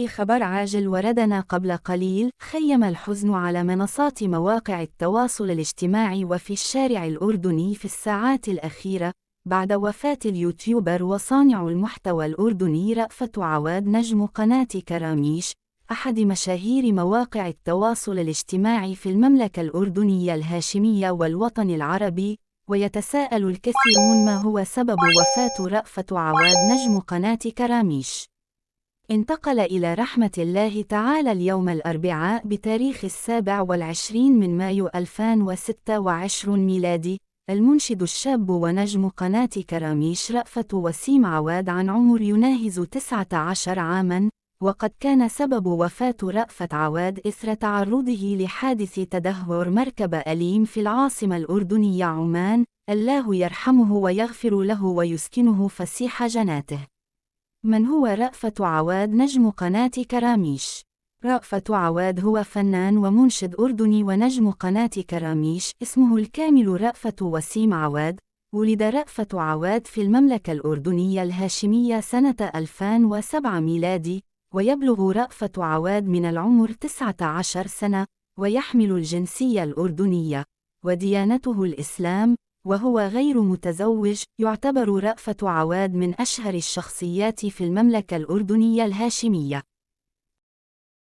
في خبر عاجل وردنا قبل قليل، خيم الحزن على منصات مواقع التواصل الاجتماعي وفي الشارع الأردني في الساعات الأخيرة، بعد وفاة اليوتيوبر وصانع المحتوى الأردني رأفت عواد نجم قناة كراميش، أحد مشاهير مواقع التواصل الاجتماعي في المملكة الأردنية الهاشمية والوطن العربي. ويتساءل الكثيرون ما هو سبب وفاة رأفت عواد نجم قناة كراميش. انتقل إلى رحمة الله تعالى اليوم الأربعاء بتاريخ 27 من مايو 2026 ميلادي المنشد الشاب ونجم قناة كراميش رأفت وسيم عواد عن عمر يناهز 19 عاماً، وقد كان سبب وفاة رأفت عواد إثر تعرضه لحادث تدهور مركب أليم في العاصمة الأردنية عمان، الله يرحمه ويغفر له ويسكنه فسيح جناته. من هو رأفت عواد نجم قناة كراميش؟ رأفت عواد هو فنان ومنشد أردني ونجم قناة كراميش. اسمه الكامل رأفت وسيم عواد. ولد رأفت عواد في المملكة الأردنية الهاشمية سنة 2007 ميلادي، ويبلغ رأفت عواد من العمر 19 سنة، ويحمل الجنسية الأردنية، وديانته الإسلام، وهو غير متزوج. يعتبر رأفت عواد من أشهر الشخصيات في المملكة الأردنية الهاشمية.